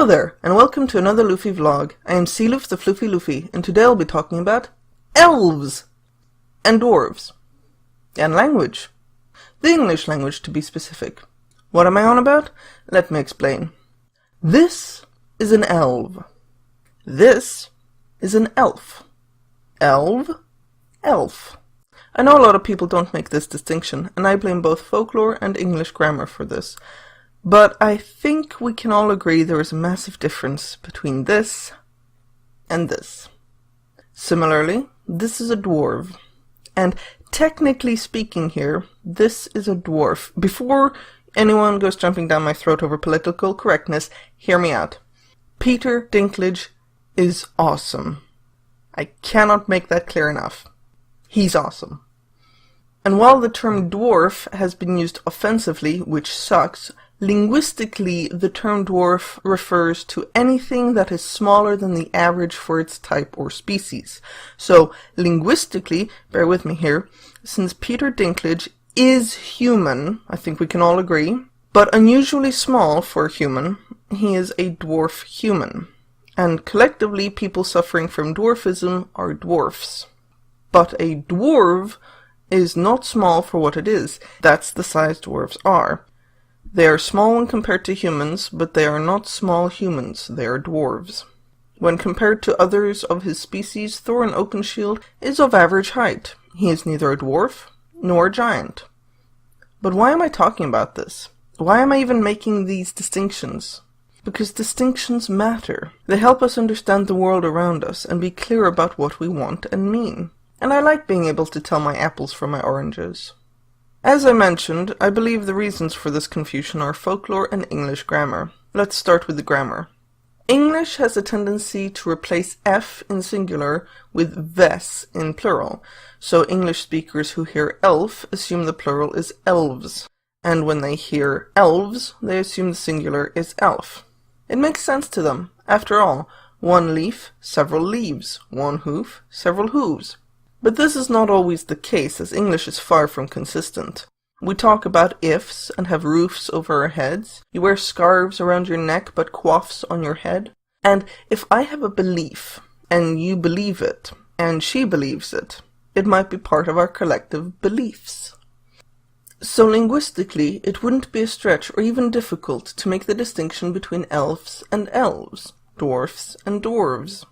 Hello there, and welcome to another Loofy vlog. I am Seleuf the Floofy Loofy, and today I'll be talking about elves and dwarves and language. The English language, to be specific. What am I on about? Let me explain. This is an elf. This is an elf. Elf, elf. I know a lot of people don't make this distinction, and I blame both folklore and English grammar for this. But I think we can all agree there is a massive difference between this and this. Similarly, this is a dwarf. And technically speaking here, this is a dwarf. Before anyone goes jumping down my throat over political correctness, hear me out. Peter Dinklage is awesome. I cannot make that clear enough. He's awesome. And while the term dwarf has been used offensively, which sucks, linguistically, the term dwarf refers to anything that is smaller than the average for its type or species. So, linguistically, bear with me here, since Peter Dinklage is human, I think we can all agree, but unusually small for a human, he is a dwarf human. And collectively, people suffering from dwarfism are dwarfs. But a dwarf is not small for what it is. That's the size dwarves are. They are small when compared to humans, but they are not small humans, they are dwarves. When compared to others of his species, Thorin Oakenshield is of average height. He is neither a dwarf nor a giant. But why am I talking about this? Why am I even making these distinctions? Because distinctions matter. They help us understand the world around us and be clear about what we want and mean. And I like being able to tell my apples from my oranges. As I mentioned, I believe the reasons for this confusion are folklore and English grammar. Let's start with the grammar. English has a tendency to replace F in singular with ves in plural, so English speakers who hear elf assume the plural is elves, and when they hear elves, they assume the singular is elf. It makes sense to them. After all, one leaf, several leaves, one hoof, several hooves. But this is not always the case, as English is far from consistent. We talk about ifs and have roofs over our heads. You wear scarves around your neck but coifs on your head. And if I have a belief, and you believe it, and she believes it, it might be part of our collective beliefs. So linguistically, it wouldn't be a stretch or even difficult to make the distinction between elves and elves, dwarfs and dwarves.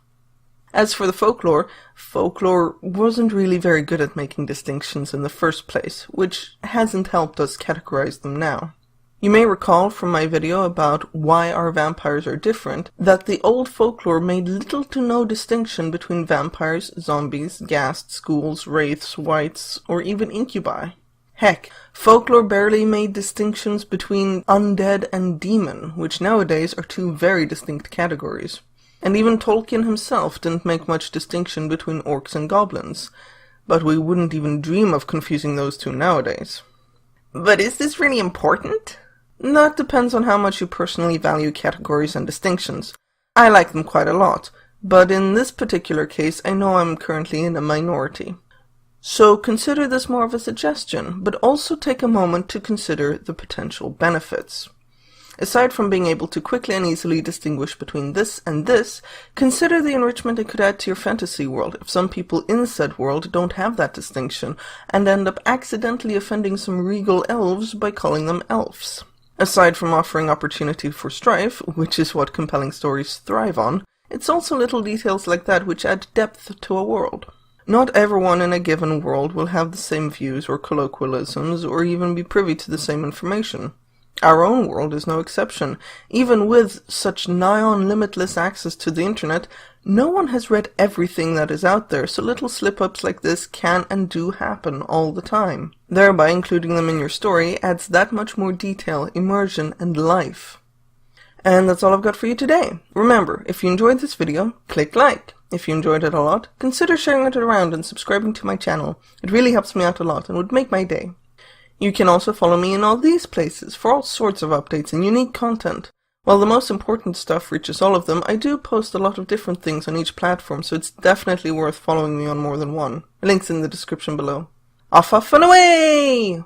As for the folklore wasn't really very good at making distinctions in the first place, which hasn't helped us categorize them now. You may recall from my video about why our vampires are different, that the old folklore made little to no distinction between vampires, zombies, ghasts, ghouls, wraiths, wights, or even incubi. Heck, folklore barely made distinctions between undead and demon, which nowadays are two very distinct categories. And even Tolkien himself didn't make much distinction between orcs and goblins, but we wouldn't even dream of confusing those two nowadays. But is this really important? That depends on how much you personally value categories and distinctions. I like them quite a lot, but in this particular case I know I'm currently in a minority. So consider this more of a suggestion, but also take a moment to consider the potential benefits. Aside from being able to quickly and easily distinguish between this and this, consider the enrichment it could add to your fantasy world if some people in said world don't have that distinction, and end up accidentally offending some regal elves by calling them elves. Aside from offering opportunity for strife, which is what compelling stories thrive on, it's also little details like that which add depth to a world. Not everyone in a given world will have the same views or colloquialisms, or even be privy to the same information. Our own world is no exception. Even with such nigh-on limitless access to the internet, no one has read everything that is out there, so little slip-ups like this can and do happen all the time. Thereby including them in your story adds that much more detail, immersion, and life. And that's all I've got for you today. Remember, if you enjoyed this video, click like. If you enjoyed it a lot, consider sharing it around and subscribing to my channel. It really helps me out a lot and would make my day. You can also follow me in all these places for all sorts of updates and unique content. While the most important stuff reaches all of them, I do post a lot of different things on each platform, so it's definitely worth following me on more than one. Links in the description below. Off and away!